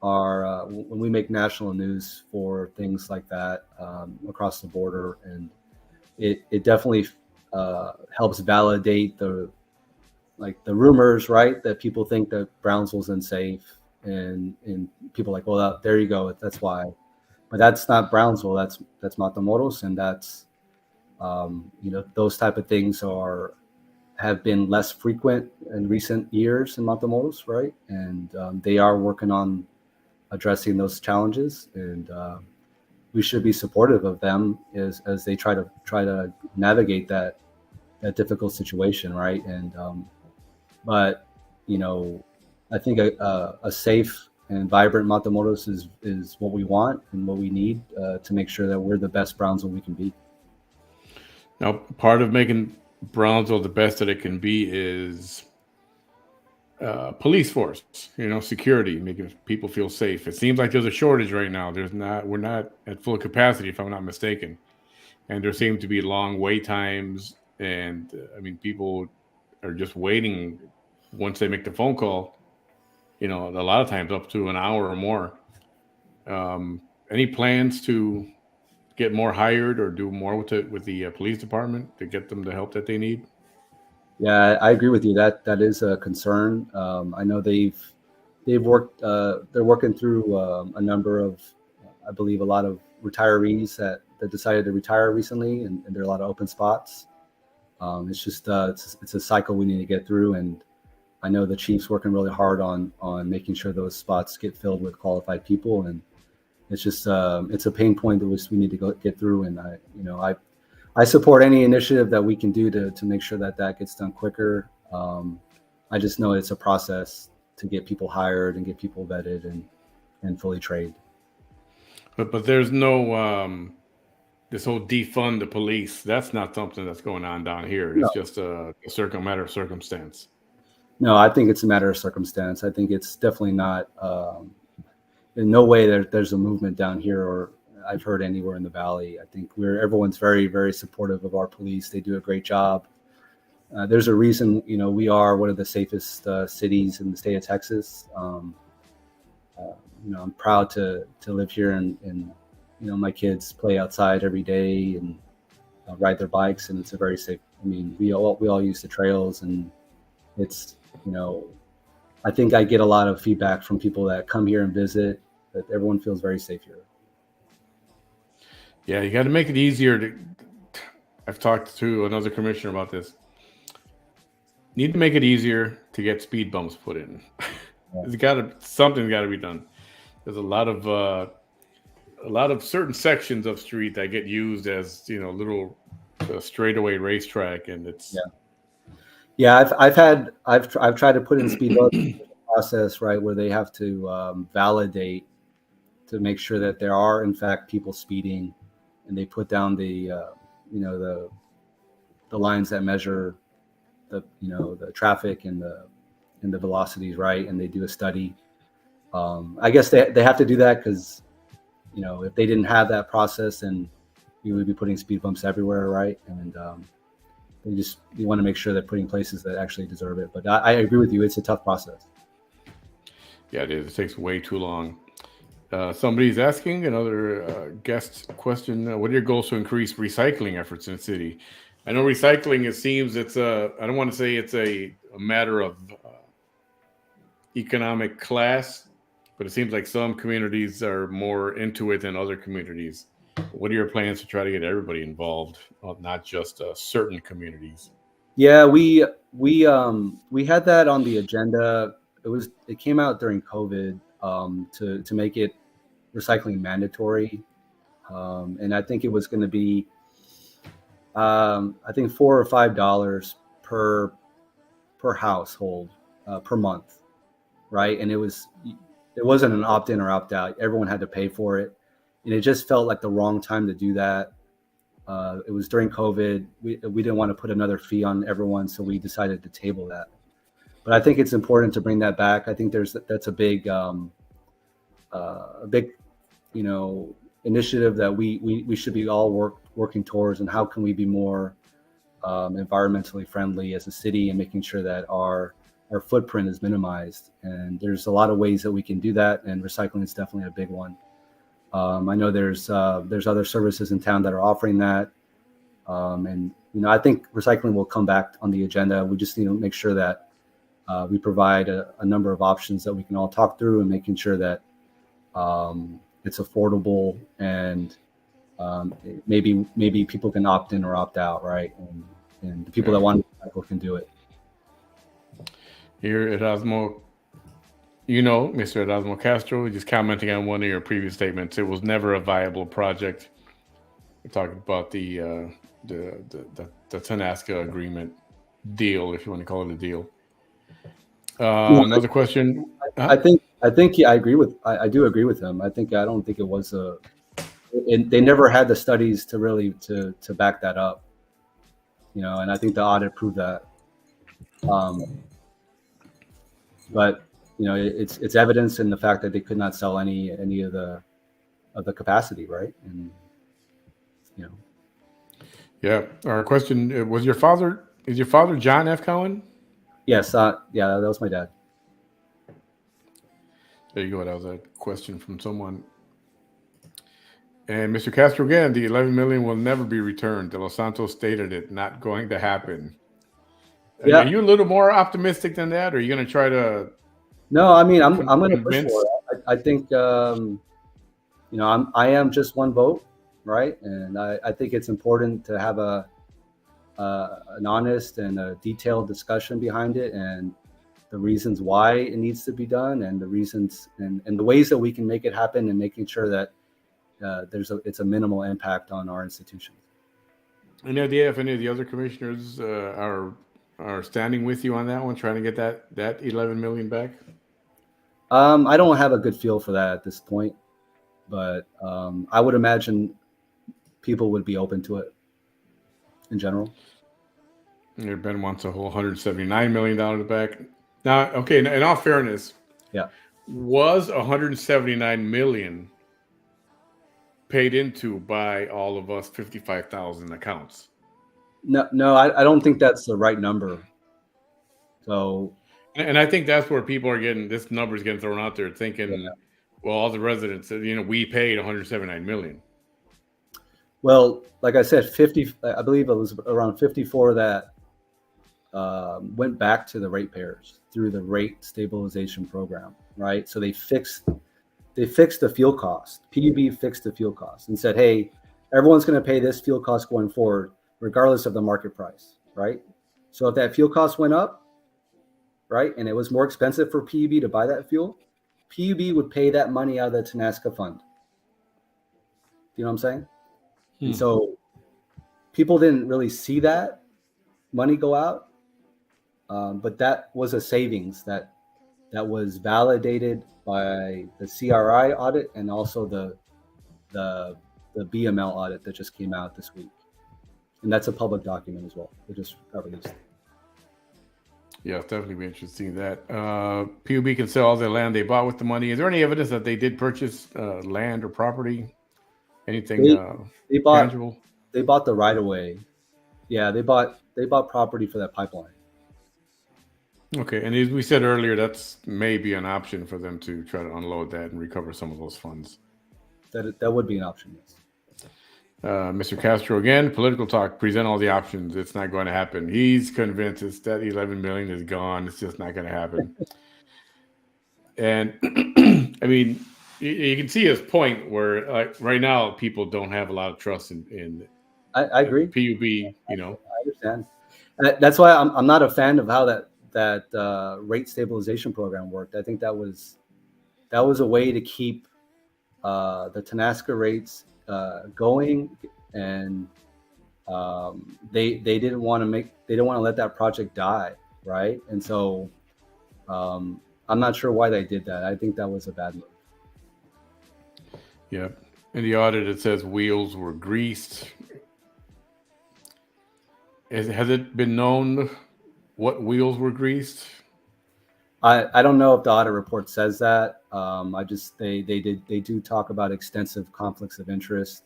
are when we make national news for things like that across the border, and it definitely helps validate the rumors, right? That people think that Brownsville's unsafe, and people are like, well, there you go, that's why. But that's not Brownsville. That's Matamoros, and that's those type of things have been less frequent in recent years in Matamoros, right? And they are working on addressing those challenges, and we should be supportive of them as they try to navigate that difficult situation, right? And but I think a safe and vibrant Matamoros is what we want and what we need to make sure that we're the best Brownsville we can be. Now, part of making Brownsville the best that it can be is police force, security, making people feel safe. It seems like there's a shortage right now. We're not at full capacity, if I'm not mistaken, and there seem to be long wait times. And I mean, people are just waiting once they make the phone call. A lot of times up to an hour or more. Any plans to get more hired or do more with the police department to get them the help that they need? Yeah, I agree with you. That is a concern. I know they've worked. They're working through a number of, I believe, a lot of retirees that decided to retire recently, and there are a lot of open spots. It's just it's a cycle we need to get through, and I know the chief's working really hard on making sure those spots get filled with qualified people, and it's just it's a pain point that we need to get through. And I support any initiative that we can do to make sure that gets done quicker. I just know it's a process to get people hired and get people vetted and fully trained. But there's no this whole defund the police. That's not something that's going on down here. No, It's just a matter of circumstance. no, I think it's a matter of circumstance. I think it's definitely not. In no way there's a movement down here, or I've heard anywhere in the valley. I think everyone's very, very supportive of our police. They do a great job. There's a reason, we are one of the safest cities in the state of Texas. I'm proud to live here, and my kids play outside every day and ride their bikes, and it's a very safe. I mean, we all use the trails, and it's I think I get a lot of feedback from people that come here and visit that everyone feels very safe here. Yeah, you got to make it easier to. I've talked to another commissioner about this. Need to make it easier to get speed bumps put in. Something's got to be done. There's a lot of certain sections of street that get used as little straightaway racetrack, and it's Yeah, I've tried to put in speed bumps process, right, where they have to validate to make sure that there are in fact people speeding, and they put down the lines that measure the traffic and the velocities, right, and they do a study. I guess they have to do that because if they didn't have that process, then we would be putting speed bumps everywhere, right? And you want to make sure they're putting places that actually deserve it. But I agree with you; it's a tough process. Yeah, it is. It takes way too long. Somebody's asking another guest question. What are your goals to increase recycling efforts in the city? I know recycling, it seems I don't want to say it's a matter of economic class, but it seems like some communities are more into it than other communities. What are your plans to try to get everybody involved, not just certain communities? Yeah, we had that on the agenda. It came out during COVID to make it recycling mandatory. and I think it was going to be, I think $4 or $5 per household per month, right? And it wasn't an opt-in or opt-out. Everyone had to pay for it, and it just felt like the wrong time to do that. It was during COVID. We didn't want to put another fee on everyone, so we decided to table that. But I think it's important to bring that back. I think that's a big, you know, initiative that we should be all working towards. And how can we be more environmentally friendly as a city, and making sure that our footprint is minimized. And there's a lot of ways that we can do that, and recycling is definitely a big one. I know there's other services in town that are offering that, and you know, I think recycling will come back on the agenda. We just need to make sure that we provide a number of options that we can all talk through, and making sure that it's affordable, and maybe people can opt in or opt out, right? And the people that want to recycle can do it. Here at Osmo, you know, Mr. Erasmo Castro, just commenting on one of your previous statements. It was never a viable project. We're talking about the Tanasca agreement deal, if you want to call it a deal. Another question. I think yeah, I do agree with him. I don't think it was they never had the studies to really to back that up, you know, and I think the audit proved that. But you know, it's evidence in the fact that they could not sell any of the capacity, right? And you know. Yeah. Our question: is your father John F. Cowen? Yes. Yeah, that was my dad. There you go. That was a question from someone. And Mr. Castro again, the 11 million will never be returned. De Los Santos stated it, not going to happen. Yeah. Are you a little more optimistic than that, or are you going to try to? No, I mean, I'm going to push for it. I think you know, I am just one vote, right? And I think it's important to have an honest and a detailed discussion behind it, and the reasons why it needs to be done, and the reasons and the ways that we can make it happen, and making sure that it's a minimal impact on our institutions. Any idea if any of the other commissioners are standing with you on that one, trying to get that 11 million back? I don't have a good feel for that at this point, but I would imagine people would be open to it in general. Ben wants a whole $179 million back. Now, okay, in all fairness, yeah, was $179 million paid into by all of us 55,000 accounts? No, I don't think that's the right number. So, and I think that's where people are getting this number is getting thrown out there, thinking, well, all the residents, you know, we paid 179 million. Well, like I said, 50. I believe it was around 54 that went back to the ratepayers through the rate stabilization program, right? So they fixed the fuel cost. PUB fixed the fuel cost and said, hey, everyone's going to pay this fuel cost going forward, regardless of the market price, right? So if that fuel cost went up, right, and it was more expensive for PUB to buy that fuel, PUB would pay that money out of the Tanasca fund. You know what I'm saying? And so people didn't really see that money go out, but that was a savings that was validated by the CRI audit, and also the BML audit that just came out this week, and that's a public document as well. They just got released. Yeah, it's definitely be interesting to see that. PUB can sell all their land they bought with the money. Is there any evidence that they did purchase land or property? Anything they bought, tangible? They bought the right of way. Yeah, they bought property for that pipeline. Okay, and as we said earlier, that's maybe an option for them to try to unload that and recover some of those funds. That would be an option, yes. Mr. Castro again, political talk, present all the options. It's not going to happen. He's convinced that 11 million is gone. It's just not going to happen. And I mean, you can see his point where right now people don't have a lot of trust in I agree. PUB, you know. I understand. That's why I'm not a fan of how that rate stabilization program worked. I think that was a way to keep the Tanasca rates going, and they didn't want to let that project die, right? And so I'm not sure why they did that. I think that was a bad move. Yeah. In the audit, it says wheels were greased. Has it been known what wheels were greased? I don't know if the audit report says that. I just they do talk about extensive conflicts of interest,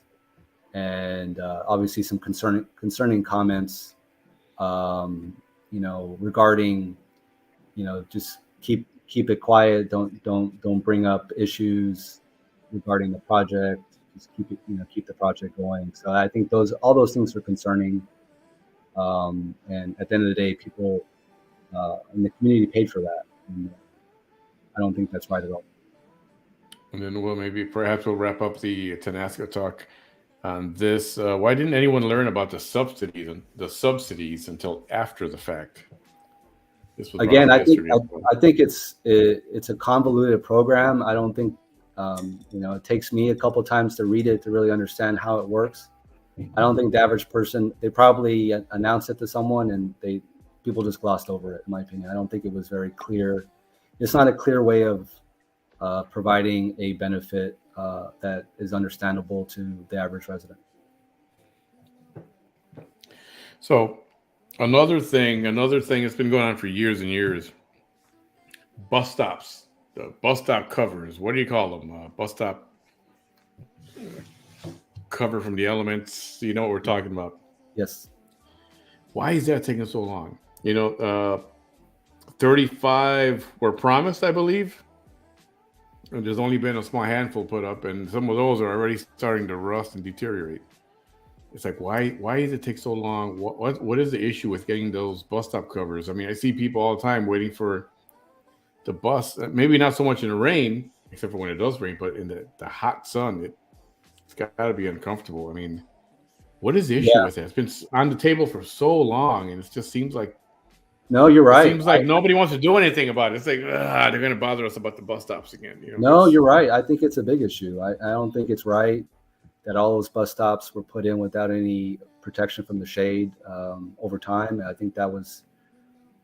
and obviously some concerning comments, regarding, just keep it quiet. Don't bring up issues regarding the project. Just keep the project going. So I think all those things are concerning. And at the end of the day, people in the community paid for that. And I don't think that's right at all. And then, well, maybe perhaps we'll wrap up the Tanasca talk on this. Why didn't anyone learn about the subsidies until after the fact? This was brought Again, up yesterday. I think it's a convoluted program. I don't think it takes me a couple times to read it to really understand how it works. I don't think the average person, they probably announced it to someone and people just glossed over it, in my opinion. I don't think it was very clear. It's not a clear way of providing a benefit that is understandable to the average resident. So another thing that's been going on for years and years. Bus stops, the bus stop covers. What do you call them? Bus stop cover from the elements. You know what we're talking about. Yes. Why is that taking so long? 35 were promised, I believe. And there's only been a small handful put up, and some of those are already starting to rust and deteriorate. It's like, why does it take so long? What is the issue with getting those bus stop covers? I mean, I see people all the time waiting for the bus. Maybe not so much in the rain, except for when it does rain, but in the hot sun, it's got to be uncomfortable. I mean, what is the issue Yeah. with that? It's been on the table for so long, and it just seems like No, you're right. nobody wants to do anything about it. It's like they're going to bother us about the bus stops again. No, you're right. I think it's a big issue. I don't think it's right that all those bus stops were put in without any protection from the shade over time. I think that was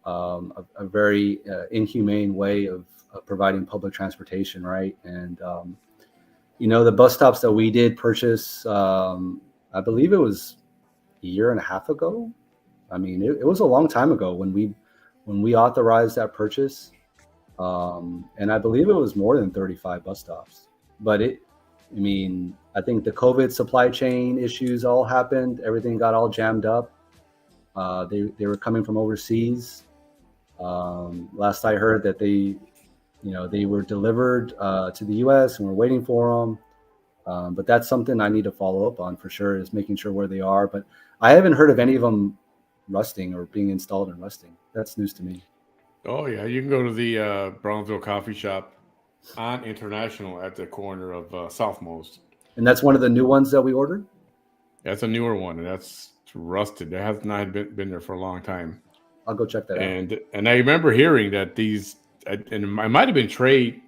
a very inhumane way of providing public transportation, right? And the bus stops that we did purchase, I believe it was a year and a half ago. I mean, it was a long time ago when we authorized that purchase, and I believe it was more than 35 bus stops. But I think the COVID supply chain issues all happened. Everything got all jammed up. They were coming from overseas. Last I heard that they were delivered to the U.S. and we're waiting for them. But that's something I need to follow up on for sure, is making sure where they are. But I haven't heard of any of them rusting or being installed and rusting. That's news to me. Oh yeah, you can go to the Brownsville coffee shop on International at the corner of Southmost. And that's one of the new ones that we ordered? That's a newer one, and that's rusted. That has not been there for a long time. I'll go check that out. And I remember hearing that and it might have been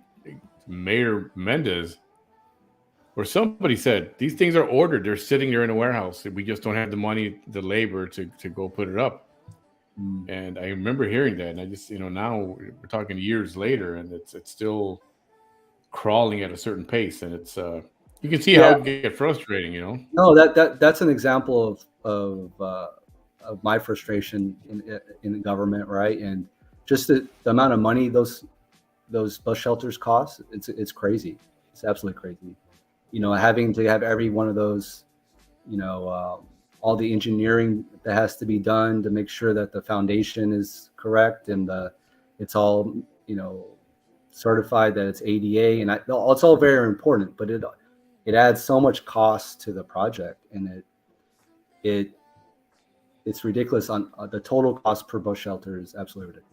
Mayor Mendez, or somebody said these things are ordered. They're sitting there in a warehouse. We just don't have the money, the labor to go put it up. And I remember hearing that, and I just, now we're talking years later, and it's still crawling at a certain pace, and it's you can see how it can get frustrating. No, that's an example of my frustration in government, right? And just the amount of money those bus shelters cost, it's crazy. It's absolutely crazy. Having to have every one of those, all the engineering that has to be done to make sure that the foundation is correct and it's all, certified that it's ADA, and it's all very important, but it adds so much cost to the project, and it's ridiculous. On the total cost per bus shelter is absolutely ridiculous.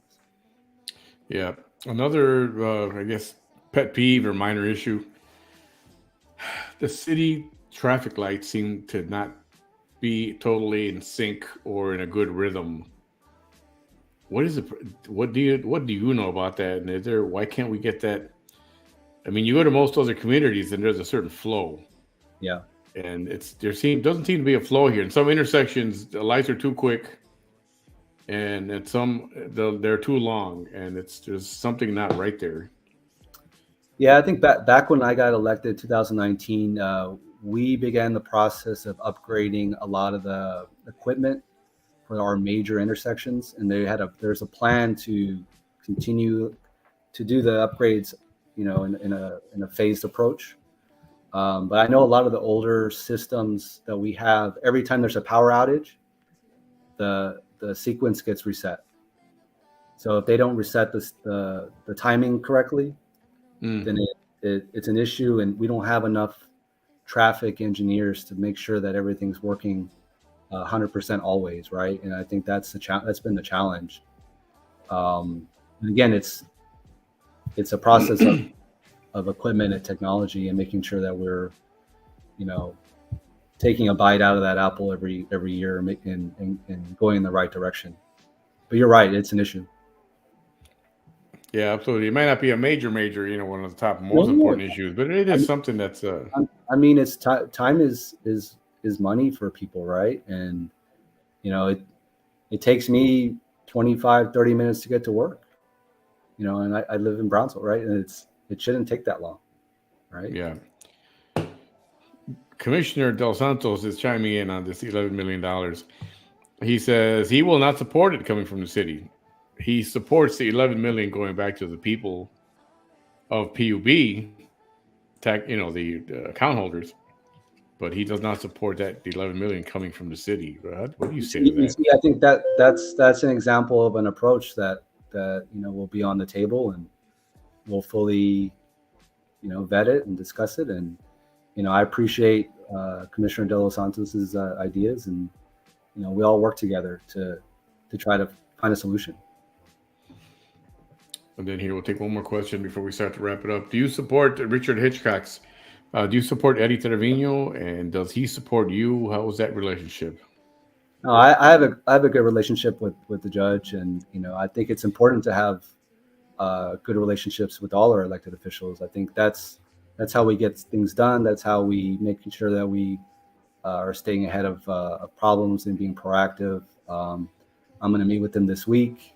Yeah. Another, I guess, pet peeve or minor issue. The city traffic lights seem to not be totally in sync or in a good rhythm. What do you know about that? And why can't we get that? I mean, you go to most other communities and there's a certain flow. Yeah. and doesn't seem to be a flow here. In some intersections, the lights are too quick, and at some they're too long, and there's something not right there. Yeah, I think back when I got elected, 2019, we began the process of upgrading a lot of the equipment for our major intersections, and there's a plan to continue to do the upgrades, in a phased approach. But I know a lot of the older systems that we have, every time there's a power outage, the sequence gets reset. So if they don't reset the timing correctly, then it's an issue, and we don't have enough traffic engineers to make sure that everything's working 100% always, right? And I think that's been the challenge. And again, it's a process of equipment and technology, and making sure that we're, taking a bite out of that apple every year, and going in the right direction. But you're right, it's an issue. Yeah, absolutely. It might not be a major, one of the top most important issues, but it is something that's. I mean, it's time is money for people, right? And it takes me 25, 30 minutes to get to work, and I live in Brownsville, right? And it shouldn't take that long, right? Yeah. Commissioner Del Santos is chiming in on this $11 million. He says he will not support it coming from the city. He supports the 11 million going back to the people of PUB, the account holders, but he does not support that the 11 million coming from the city. What do you say to that? I think that's an example of an approach that will be on the table, and we'll fully vet it and discuss it. And I appreciate Commissioner De Los Santos's ideas, and we all work together to try to find a solution. And then here we'll take one more question before we start to wrap it up. Do you support Richard Hitchcock's? Do you support Eddie Trevino, and does he support you? How is that relationship? No, I have a good relationship with the judge, and I think it's important to have good relationships with all our elected officials. I think that's how we get things done. That's how we make sure that we are staying ahead of problems and being proactive. I'm going to meet with them this week.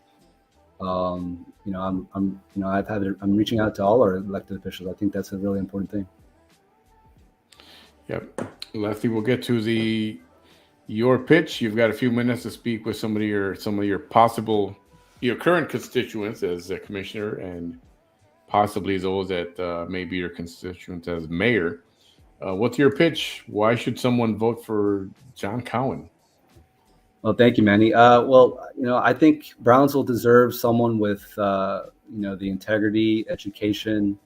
I'm reaching out to all our elected officials. I think that's a really important thing. Yep. Lefty, we'll get to your pitch. You've got a few minutes to speak with some of your current constituents as a commissioner, and possibly those that may be your constituents as mayor. What's your pitch? Why should someone vote for John Cowen? Well, thank you, Manny. I think Brownsville deserves someone with, the integrity, education,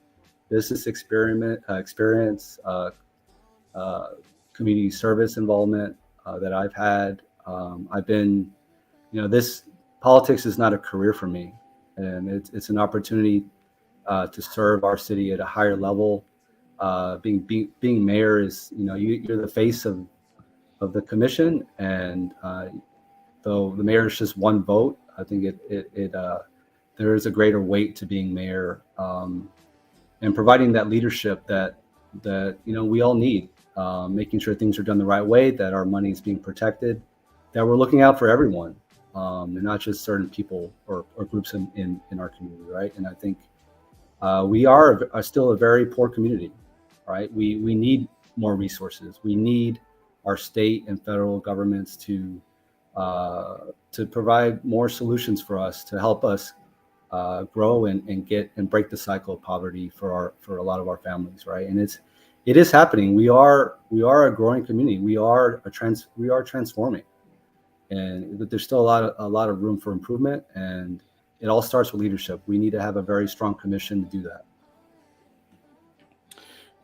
business experience, community service involvement that I've had. I've been, this politics is not a career for me, and it's an opportunity to serve our city at a higher level. Being mayor is, you're the face of the commission, and though the mayor is just one vote, I think there is a greater weight to being mayor, and providing that leadership that we all need, making sure things are done the right way, that our money is being protected, that we're looking out for everyone, and not just certain people or groups in our community, right? And I think we are still a very poor community, right? We need more resources. We need our state and federal governments to provide more solutions for us, to help us grow and break the cycle of poverty for a lot of our families, right? And it is happening. We are a growing community. We are transforming, and there's still a lot of room for improvement. And it all starts with leadership. We need to have a very strong commission to do that.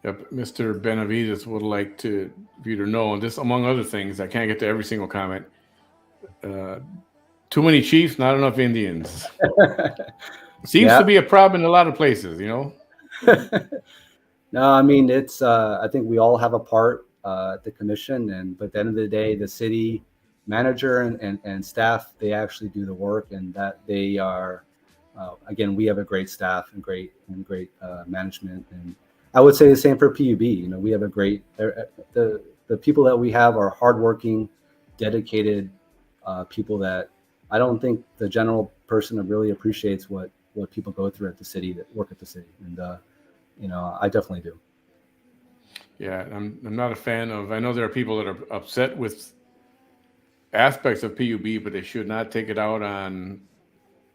Yep, Mr. Benavides would like you to know, and this, among other things, I can't get to every single comment. Too many chiefs, not enough Indians. Seems to be a problem in a lot of places, No, I mean, it's. I think we all have a part at the commission, but at the end of the day, the city manager and staff, they actually do the work, and that they are. Again, we have a great staff and great management, and I would say the same for PUB. We have a great. The the people that we have are hardworking, dedicated people that I don't think the general person really appreciates what people go through at the city, that work at the city. And, I definitely do. Yeah, I'm not a fan of. I know there are people that are upset with aspects of PUB, but they should not take it out on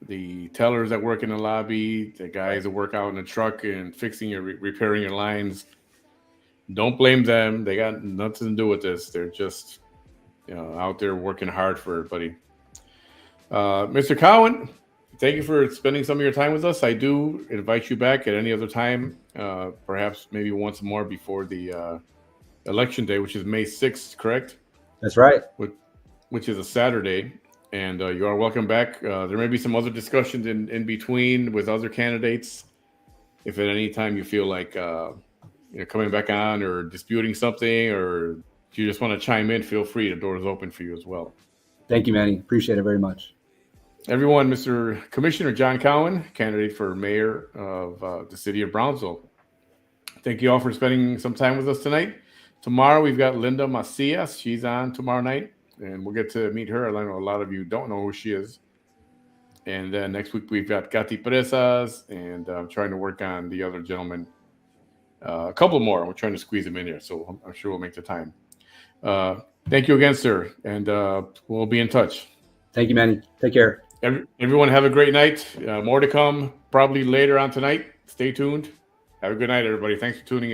the tellers that work in the lobby, the guys that work out in the truck and fixing your repairing your lines. Don't blame them. They got nothing to do with this. They're just out there working hard for everybody. Mr. Cowen, thank you for spending some of your time with us. I do invite you back at any other time, perhaps maybe once more before the election day, which is May 6th, correct? That's right. Which is a Saturday. And you are welcome back. There may be some other discussions in between with other candidates. If at any time you feel like coming back on or disputing something, or if you just want to chime in, feel free. The door is open for you as well. Thank you, Manny. Appreciate it very much. Everyone, Mr. Commissioner John Cowen, candidate for mayor of the city of Brownsville. Thank you all for spending some time with us tonight. Tomorrow we've got Linda Macias. She's on tomorrow night, and we'll get to meet her. I know a lot of you don't know who she is. And then next week we've got Gati Presas, and I'm trying to work on the other gentleman. A couple more. We're trying to squeeze them in here, so I'm sure we'll make the time. Thank you again, sir, and we'll be in touch. Thank you, Manny. Take care. Everyone have a great night. More to come probably later on tonight. Stay tuned. Have a good night, everybody. Thanks for tuning in.